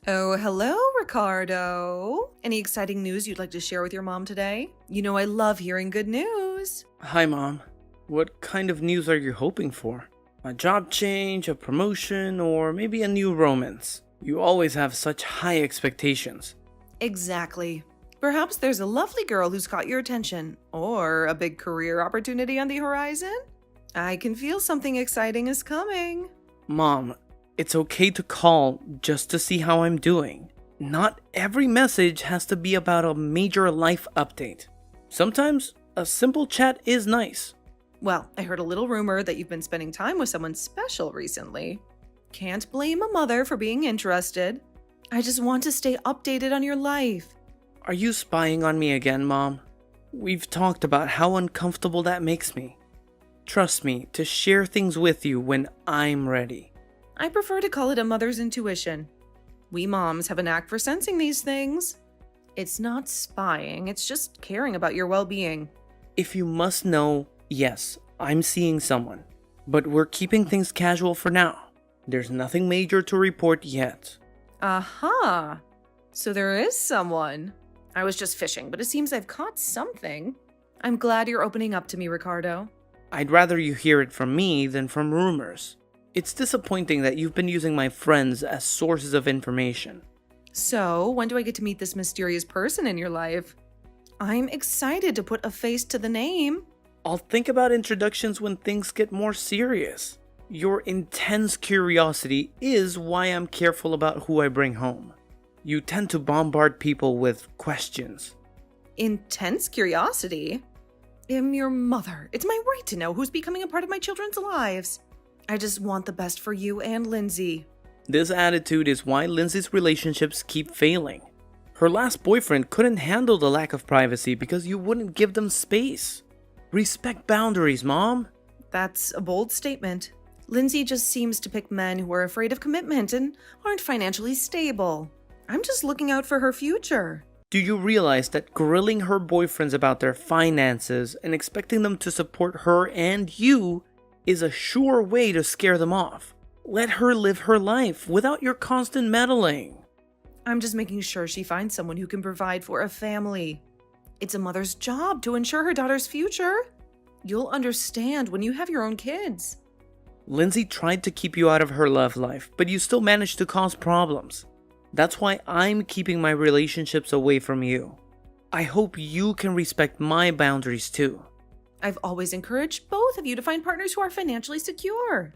Oh, hello, Ricardo. Any exciting news you'd like to share with your mom today? You know I love hearing good news. Hi, Mom. What kind of news are you hoping for? A job change, a promotion, or maybe a new romance? You always have such high expectations. Exactly. Perhaps there's a lovely girl who's caught your attention, or a big career opportunity on the horizon? I can feel something exciting is coming. Mom, it's okay to call just to see how I'm doing. Not every message has to be about a major life update. Sometimes a simple chat is nice. Well, I heard a little rumor that you've been spending time with someone special recently. Can't blame a mother for being interested. I just want to stay updated on your life. Are you spying on me again, Mom? We've talked about how uncomfortable that makes me. Trust me to share things with you when I'm ready. I prefer to call it a mother's intuition. We moms have a knack for sensing these things. It's not spying, it's just caring about your well-being. If you must know, yes, I'm seeing someone. But we're keeping things casual for now. There's nothing major to report yet. Aha! So there is someone. I was just fishing, but it seems I've caught something. I'm glad you're opening up to me, Ricardo. I'd rather you hear it from me than from rumors. It's disappointing that you've been using my friends as sources of information. So, when do I get to meet this mysterious person in your life? I'm excited to put a face to the name. I'll think about introductions when things get more serious. Your intense curiosity is why I'm careful about who I bring home. You tend to bombard people with questions. Intense curiosity? I'm your mother. It's my right to know who's becoming a part of my children's lives. I just want the best for you and Lindsay. This attitude is why Lindsay's relationships keep failing. Her last boyfriend couldn't handle the lack of privacy because you wouldn't give them space. Respect boundaries, Mom. That's a bold statement. Lindsay just seems to pick men who are afraid of commitment and aren't financially stable. I'm just looking out for her future. Do you realize that grilling her boyfriends about their finances and expecting them to support her and you is a sure way to scare them off? Let her live her life without your constant meddling. I'm just making sure she finds someone who can provide for a family. It's a mother's job to ensure her daughter's future. You'll understand when you have your own kids. Lindsay tried to keep you out of her love life, but you still managed to cause problems. That's why I'm keeping my relationships away from you. I hope you can respect my boundaries too. I've always encouraged both of you to find partners who are financially secure.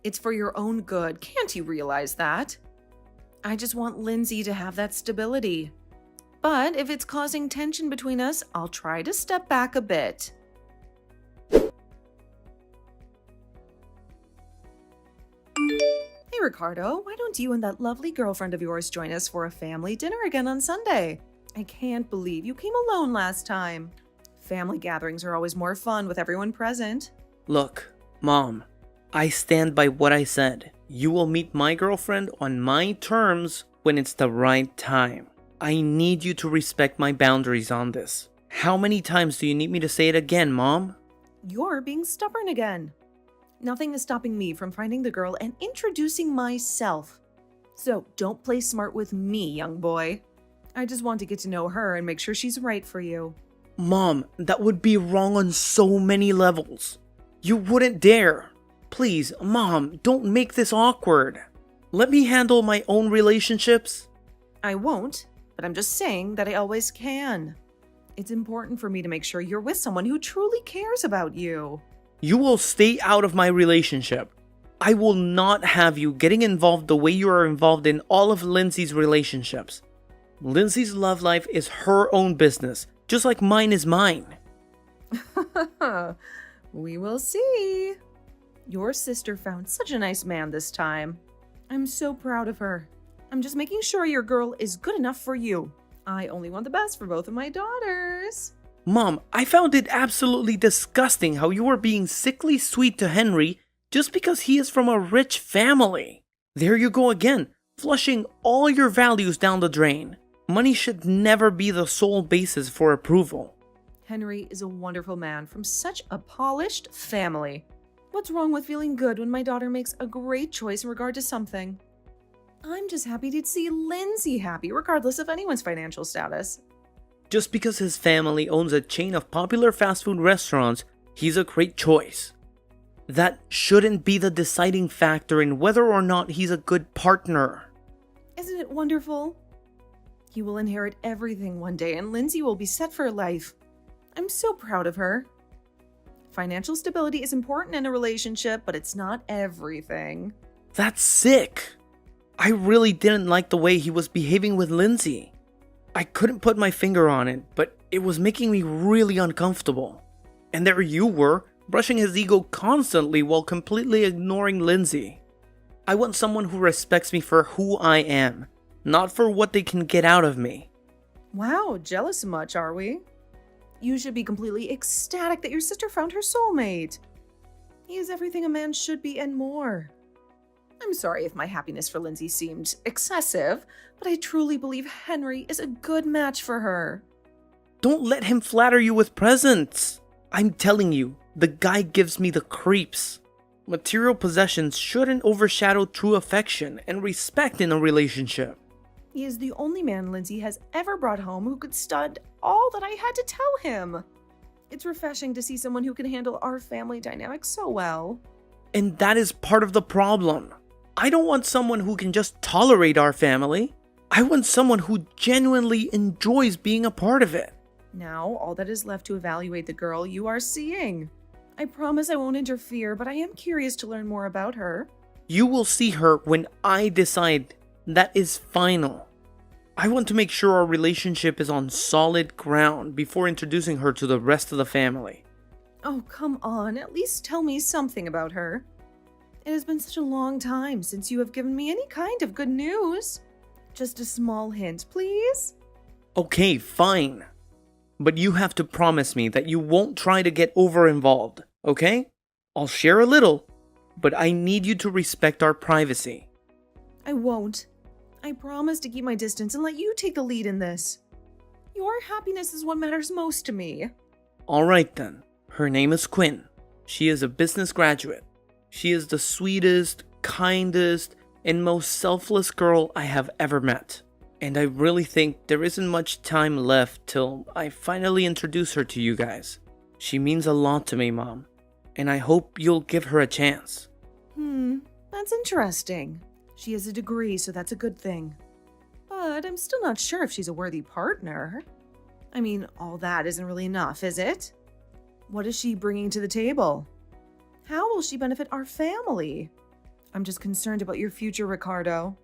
It's for your own good. Can't you realize that? I just want Lindsay to have that stability. But if it's causing tension between us, I'll try to step back a bit. Hey Ricardo, why don't you and that lovely girlfriend of yours join us for a family dinner again on Sunday? I can't believe you came alone last time. Family gatherings are always more fun with everyone present. Look, Mom, I stand by what I said. You will meet my girlfriend on my terms when it's the right time. I need you to respect my boundaries on this. How many times do you need me to say it again, Mom? You're being stubborn again. Nothing is stopping me from finding the girl and introducing myself. So don't play smart with me, young boy. I just want to get to know her and make sure she's right for you. Mom, that would be wrong on so many levels. You wouldn't dare. Please, Mom, don't make this awkward. Let me handle my own relationships. I won't, but I'm just saying that I always can. It's important for me to make sure you're with someone who truly cares about you. You will stay out of my relationship. I will not have you getting involved the way you are involved in all of Lindsay's relationships. Lindsay's love life is her own business, just like mine is mine. We will see. Your sister found such a nice man this time. I'm so proud of her. I'm just making sure your girl is good enough for you. I only want the best for both of my daughters. Mom, I found it absolutely disgusting how you were being sickly sweet to Henry just because he is from a rich family. There you go again, flushing all your values down the drain. Money should never be the sole basis for approval. Henry is a wonderful man from such a polished family. What's wrong with feeling good when my daughter makes a great choice in regard to something? I'm just happy to see Lindsay happy, regardless of anyone's financial status. Just because his family owns a chain of popular fast food restaurants, he's a great choice. That shouldn't be the deciding factor in whether or not he's a good partner. Isn't it wonderful? He will inherit everything one day, and Lindsay will be set for life. I'm so proud of her. Financial stability is important in a relationship, but it's not everything. That's sick. I really didn't like the way he was behaving with Lindsay. I couldn't put my finger on it, but it was making me really uncomfortable. And there you were, brushing his ego constantly while completely ignoring Lindsay. I want someone who respects me for who I am, not for what they can get out of me. Wow, jealous much, are we? You should be completely ecstatic that your sister found her soulmate. He is everything a man should be and more. I'm sorry if my happiness for Lindsay seemed excessive, but I truly believe Henry is a good match for her. Don't let him flatter you with presents. I'm telling you, the guy gives me the creeps. Material possessions shouldn't overshadow true affection and respect in a relationship. He is the only man Lindsay has ever brought home who could stud all that I had to tell him. It's refreshing to see someone who can handle our family dynamic so well. And that is part of the problem. I don't want someone who can just tolerate our family. I want someone who genuinely enjoys being a part of it. Now, all that is left to evaluate the girl you are seeing. I promise I won't interfere, but I am curious to learn more about her. You will see her when I decide. That is final. I want to make sure our relationship is on solid ground before introducing her to the rest of the family. Oh, come on, at least tell me something about her. It has been such a long time since you have given me any kind of good news. Just a small hint, please? Okay, fine. But you have to promise me that you won't try to get over-involved, okay? I'll share a little, but I need you to respect our privacy. I won't. I promise to keep my distance and let you take the lead in this. Your happiness is what matters most to me. Alright then. Her name is Quinn. She is a business graduate. She is the sweetest, kindest, and most selfless girl I have ever met. And I really think there isn't much time left till I finally introduce her to you guys. She means a lot to me, Mom. And I hope you'll give her a chance. That's interesting. She has a degree, so that's a good thing. But I'm still not sure if she's a worthy partner. I mean, all that isn't really enough, is it? What is she bringing to the table? How will she benefit our family? I'm just concerned about your future, Ricardo.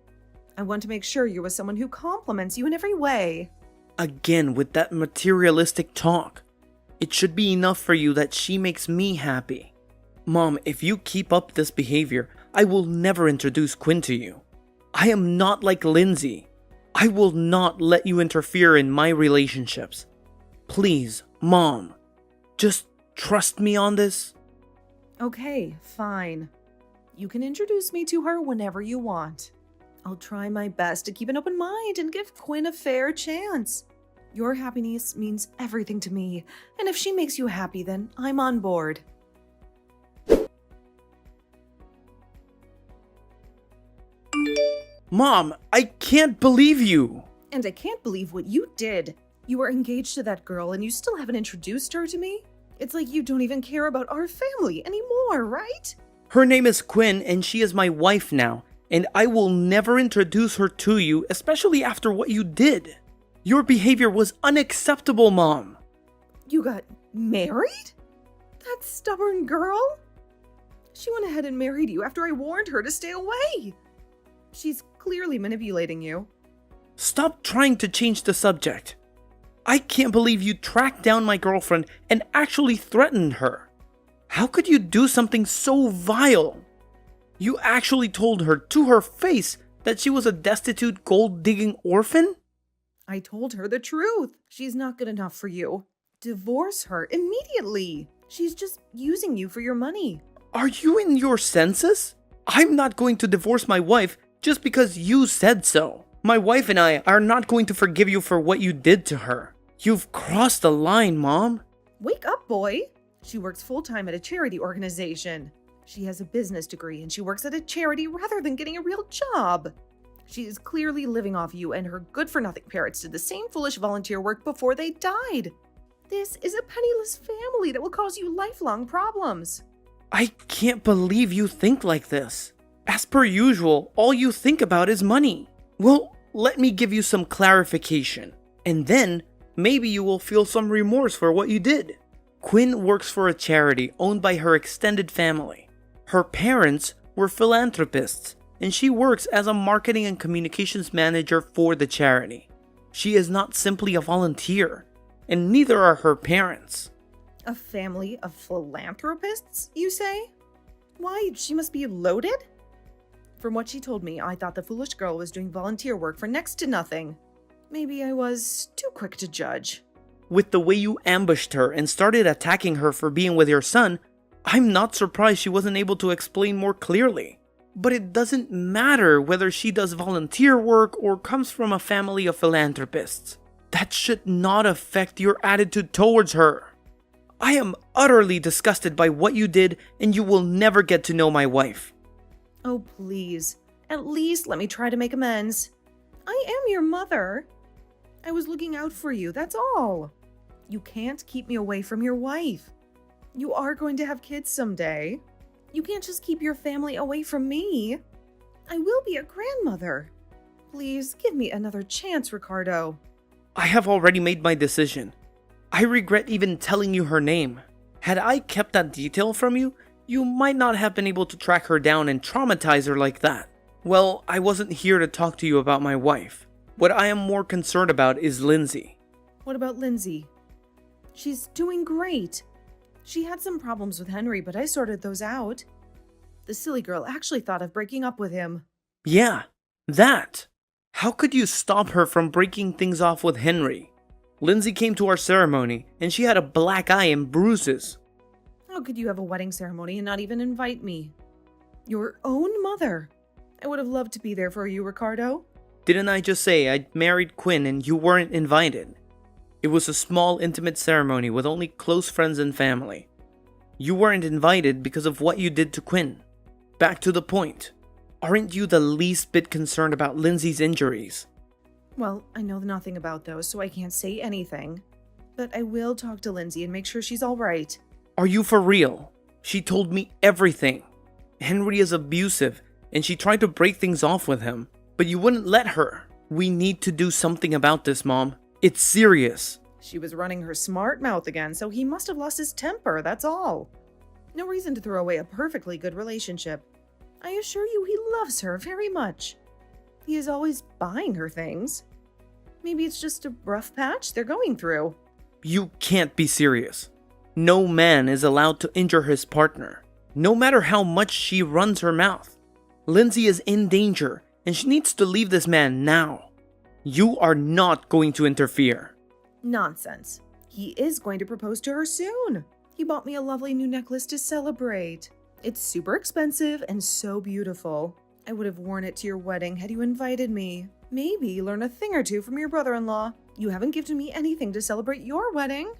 I want to make sure you're with someone who compliments you in every way. Again, with that materialistic talk. It should be enough for you that she makes me happy. Mom, if you keep up this behavior, I will never introduce Quinn to you. I am not like Lindsay. I will not let you interfere in my relationships. Please, Mom, just trust me on this. Okay, fine. You can introduce me to her whenever you want. I'll try my best to keep an open mind and give Quinn a fair chance. Your happiness means everything to me, and if she makes you happy, then I'm on board. Mom, I can't believe you. And I can't believe what you did. You were engaged to that girl and you still haven't introduced her to me? It's like you don't even care about our family anymore, right? Her name is Quinn and she is my wife now, and I will never introduce her to you, especially after what you did. Your behavior was unacceptable, Mom. You got married? That stubborn girl? She went ahead and married you after I warned her to stay away. She's clearly manipulating you. Stop trying to change the subject. I can't believe you tracked down my girlfriend and actually threatened her. How could you do something so vile? You actually told her to her face that she was a destitute gold-digging orphan? I told her the truth. She's not good enough for you. Divorce her immediately. She's just using you for your money. Are you in your senses? I'm not going to divorce my wife just because you said so. My wife and I are not going to forgive you for what you did to her. You've crossed the line, Mom. Wake up, boy. She works full-time at a charity organization. She has a business degree and she works at a charity rather than getting a real job. She is clearly living off you, and her good-for-nothing parents did the same foolish volunteer work before they died. This is a penniless family that will cause you lifelong problems. I can't believe you think like this. As per usual, all you think about is money. Well, let me give you some clarification, and then maybe you will feel some remorse for what you did. Quinn works for a charity owned by her extended family. Her parents were philanthropists, and she works as a marketing and communications manager for the charity. She is not simply a volunteer, and neither are her parents. A family of philanthropists, you say? Why, she must be loaded? From what she told me, I thought the foolish girl was doing volunteer work for next to nothing. Maybe I was too quick to judge. With the way you ambushed her and started attacking her for being with your son, I'm not surprised she wasn't able to explain more clearly. But it doesn't matter whether she does volunteer work or comes from a family of philanthropists. That should not affect your attitude towards her. I am utterly disgusted by what you did, and you will never get to know my wife. Oh, please. At least let me try to make amends. I am your mother. I was looking out for you, that's all. You can't keep me away from your wife. You are going to have kids someday. You can't just keep your family away from me. I will be a grandmother. Please give me another chance, Ricardo. I have already made my decision. I regret even telling you her name. Had I kept that detail from you, you might not have been able to track her down and traumatize her like that. Well, I wasn't here to talk to you about my wife. What I am more concerned about is Lindsay. What about Lindsay? She's doing great. She had some problems with Henry, but I sorted those out. The silly girl actually thought of breaking up with him. Yeah, that. How could you stop her from breaking things off with Henry? Lindsay came to our ceremony, and she had a black eye and bruises. How could you have a wedding ceremony and not even invite me? Your own mother. I would have loved to be there for you, Ricardo. Didn't I just say I'd married Quinn and you weren't invited? It was a small, intimate ceremony with only close friends and family. You weren't invited because of what you did to Quinn. Back to the point. Aren't you the least bit concerned about Lindsay's injuries? Well, I know nothing about those, so I can't say anything. But I will talk to Lindsay and make sure she's all right. Are you for real? She told me everything. Henry is abusive, and she tried to break things off with him. But you wouldn't let her. We need to do something about this, Mom. It's serious. She was running her smart mouth again, so he must have lost his temper, that's all. No reason to throw away a perfectly good relationship. I assure you he loves her very much. He is always buying her things. Maybe it's just a rough patch they're going through. You can't be serious. No man is allowed to injure his partner, no matter how much she runs her mouth. Lindsay is in danger, and she needs to leave this man now. You are not going to interfere. Nonsense. He is going to propose to her soon. He bought me a lovely new necklace to celebrate. It's super expensive and so beautiful. I would have worn it to your wedding had you invited me. Maybe learn a thing or two from your brother-in-law. You haven't given me anything to celebrate your wedding.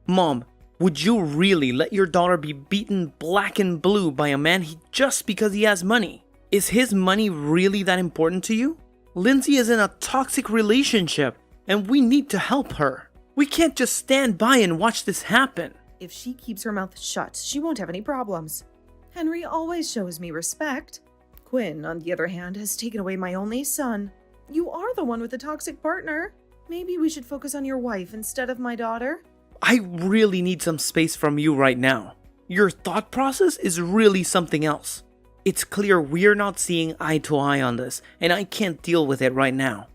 Mom, would you really let your daughter be beaten black and blue by a man just because he has money? Is his money really that important to you? Lindsay is in a toxic relationship, and we need to help her. We can't just stand by and watch this happen. If she keeps her mouth shut, she won't have any problems. Henry always shows me respect. Quinn, on the other hand, has taken away my only son. You are the one with the toxic partner. Maybe we should focus on your wife instead of my daughter. I really need some space from you right now. Your thought process is really something else. It's clear we're not seeing eye to eye on this, and I can't deal with it right now.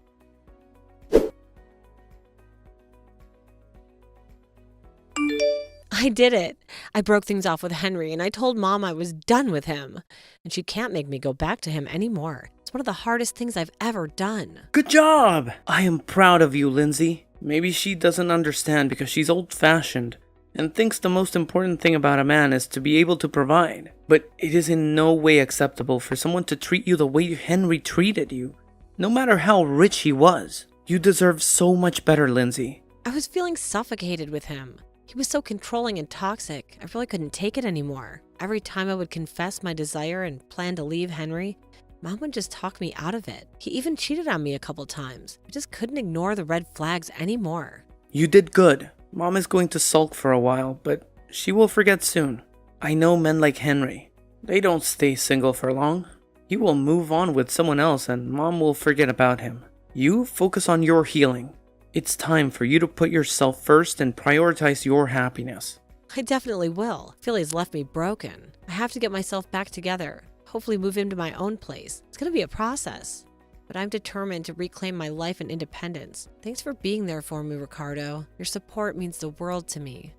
I did it. I broke things off with Henry, and I told Mom I was done with him. And she can't make me go back to him anymore. It's one of the hardest things I've ever done. Good job! I am proud of you, Lindsay. Maybe she doesn't understand because she's old-fashioned and thinks the most important thing about a man is to be able to provide. But it is in no way acceptable for someone to treat you the way Henry treated you, no matter how rich he was. You deserve so much better, Lindsay. I was feeling suffocated with him. He was so controlling and toxic. I really couldn't take it anymore. Every time I would confess my desire and plan to leave Henry, Mom would just talk me out of it. He even cheated on me a couple times. I just couldn't ignore the red flags anymore. You did good. Mom is going to sulk for a while, but she will forget soon. I know men like Henry. They don't stay single for long. He will move on with someone else and Mom will forget about him. You focus on your healing. It's time for you to put yourself first and prioritize your happiness. I definitely will. I feel he's left me broken. I have to get myself back together. Hopefully move into my own place. It's going to be a process. But I'm determined to reclaim my life and independence. Thanks for being there for me, Ricardo. Your support means the world to me.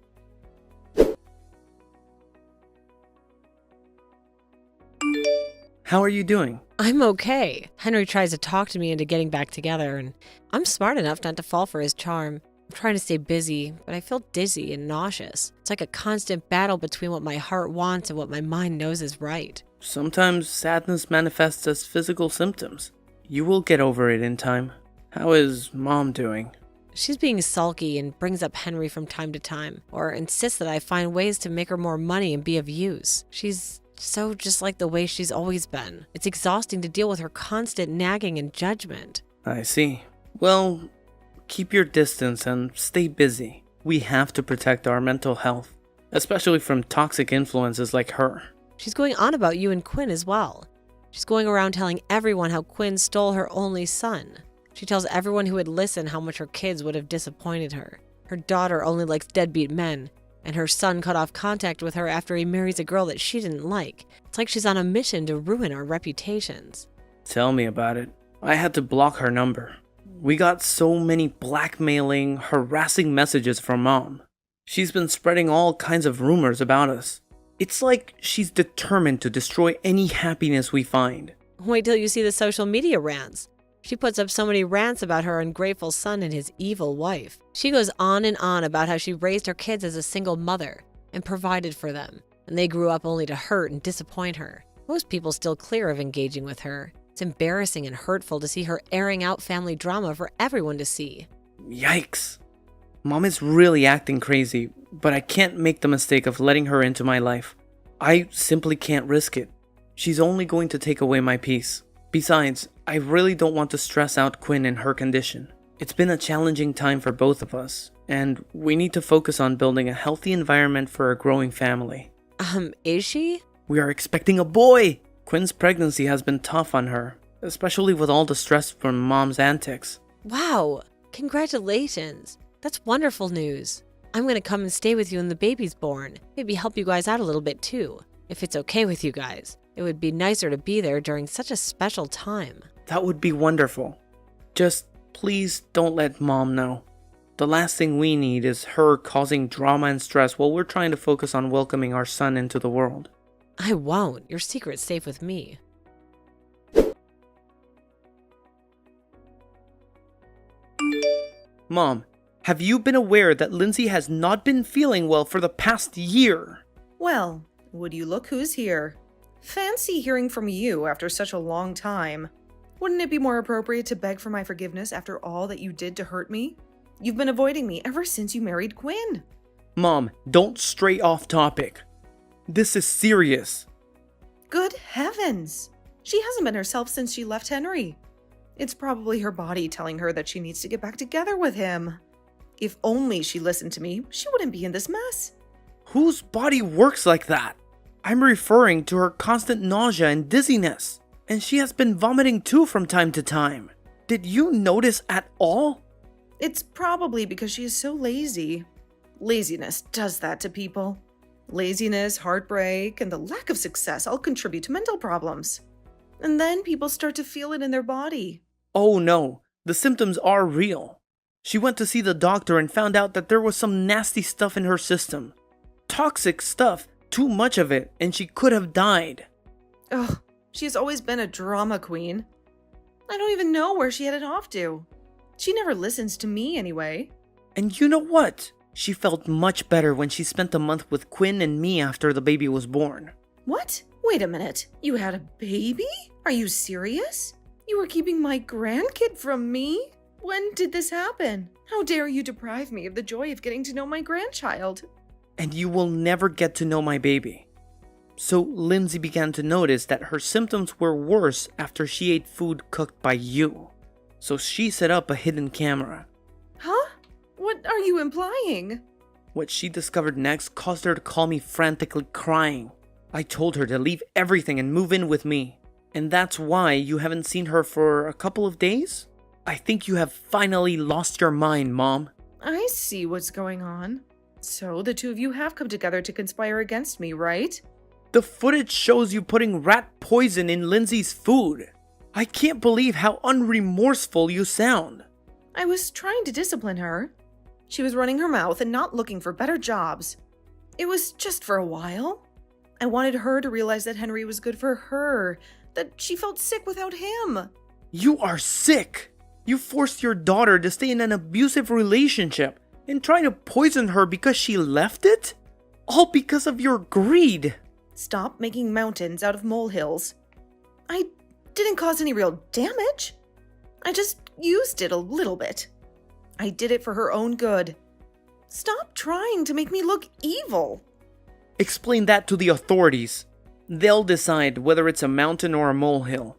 How are you doing? I'm okay. Henry tries to talk to me into getting back together, and I'm smart enough not to fall for his charm. I'm trying to stay busy, but I feel dizzy and nauseous. It's like a constant battle between what my heart wants and what my mind knows is right. Sometimes sadness manifests as physical symptoms. You will get over it in time. How is Mom doing? She's being sulky and brings up Henry from time to time, or insists that I find ways to make her more money and be of use. She's so just like the way she's always been. It's exhausting to deal with her constant nagging and judgment. I see. Well, keep your distance and stay busy. We have to protect our mental health, especially from toxic influences like her. She's going on about you and Quinn as well. She's going around telling everyone how Quinn stole her only son. She tells everyone who would listen how much her kids would have disappointed her. Her daughter only likes deadbeat men, and her son cut off contact with her after he marries a girl that she didn't like. It's like she's on a mission to ruin our reputations. Tell me about it. I had to block her number. We got so many blackmailing, harassing messages from Mom. She's been spreading all kinds of rumors about us. It's like she's determined to destroy any happiness we find. Wait till you see the social media rants. She puts up so many rants about her ungrateful son and his evil wife. She goes on and on about how she raised her kids as a single mother and provided for them, and they grew up only to hurt and disappoint her. Most people still clear of engaging with her. It's embarrassing and hurtful to see her airing out family drama for everyone to see. Yikes. Mom is really acting crazy, but I can't make the mistake of letting her into my life. I simply can't risk it. She's only going to take away my peace. Besides, I really don't want to stress out Quinn in her condition. It's been a challenging time for both of us, and we need to focus on building a healthy environment for a growing family. Is she? We are expecting a boy! Quinn's pregnancy has been tough on her, especially with all the stress from Mom's antics. Wow! Congratulations! That's wonderful news. I'm gonna come and stay with you when the baby's born. Maybe help you guys out a little bit too, if it's okay with you guys. It would be nicer to be there during such a special time. That would be wonderful. Just please don't let Mom know. The last thing we need is her causing drama and stress while we're trying to focus on welcoming our son into the world. I won't. Your secret's safe with me. Mom, have you been aware that Lindsay has not been feeling well for the past year? Well, would you look who's here? Fancy hearing from you after such a long time. Wouldn't it be more appropriate to beg for my forgiveness after all that you did to hurt me? You've been avoiding me ever since you married Quinn. Mom, don't stray off topic. This is serious. Good heavens! She hasn't been herself since she left Henry. It's probably her body telling her that she needs to get back together with him. If only she listened to me, she wouldn't be in this mess. Whose body works like that? I'm referring to her constant nausea and dizziness. And she has been vomiting too from time to time. Did you notice at all? It's probably because she is so lazy. Laziness does that to people. Laziness, heartbreak, and the lack of success all contribute to mental problems. And then people start to feel it in their body. Oh no, the symptoms are real. She went to see the doctor and found out that there was some nasty stuff in her system. Toxic stuff, too much of it, and she could have died. Ugh, she has always been a drama queen. I don't even know where she headed off to. She never listens to me anyway. And you know what? She felt much better when she spent a month with Quinn and me after the baby was born. What? Wait a minute. You had a baby? Are you serious? You were keeping my grandkid from me? When did this happen? How dare you deprive me of the joy of getting to know my grandchild? And you will never get to know my baby. So Lindsay began to notice that her symptoms were worse after she ate food cooked by you. So she set up a hidden camera. Huh? What are you implying? What she discovered next caused her to call me frantically crying. I told her to leave everything and move in with me. And that's why you haven't seen her for a couple of days? I think you have finally lost your mind, Mom. I see what's going on. So the two of you have come together to conspire against me, right? The footage shows you putting rat poison in Lindsay's food. I can't believe how unremorseful you sound. I was trying to discipline her. She was running her mouth and not looking for better jobs. It was just for a while. I wanted her to realize that Henry was good for her, that she felt sick without him. You are sick. You forced your daughter to stay in an abusive relationship and try to poison her because she left it? All because of your greed. Stop making mountains out of molehills. I didn't cause any real damage. I just used it a little bit. I did it for her own good. Stop trying to make me look evil. Explain that to the authorities. They'll decide whether it's a mountain or a molehill.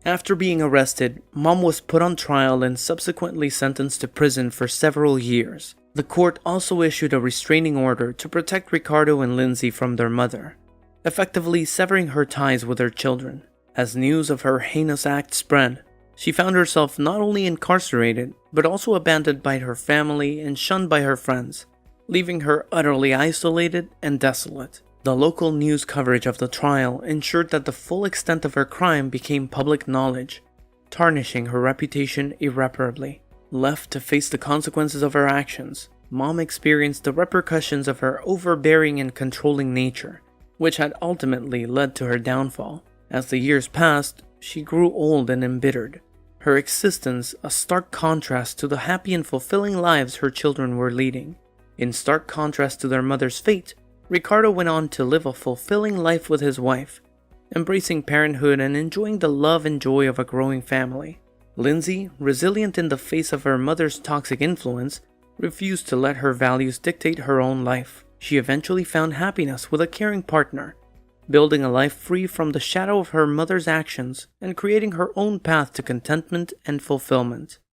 After being arrested, Mom was put on trial and subsequently sentenced to prison for several years. The court also issued a restraining order to protect Ricardo and Lindsay from their mother, effectively severing her ties with her children. As news of her heinous act spread, she found herself not only incarcerated, but also abandoned by her family and shunned by her friends, leaving her utterly isolated and desolate. The local news coverage of the trial ensured that the full extent of her crime became public knowledge, tarnishing her reputation irreparably. Left to face the consequences of her actions, Mom experienced the repercussions of her overbearing and controlling nature, which had ultimately led to her downfall. As the years passed, she grew old and embittered, her existence a stark contrast to the happy and fulfilling lives her children were leading. In stark contrast to their mother's fate, Ricardo went on to live a fulfilling life with his wife, embracing parenthood and enjoying the love and joy of a growing family. Lindsay, resilient in the face of her mother's toxic influence, refused to let her values dictate her own life. She eventually found happiness with a caring partner, building a life free from the shadow of her mother's actions and creating her own path to contentment and fulfillment.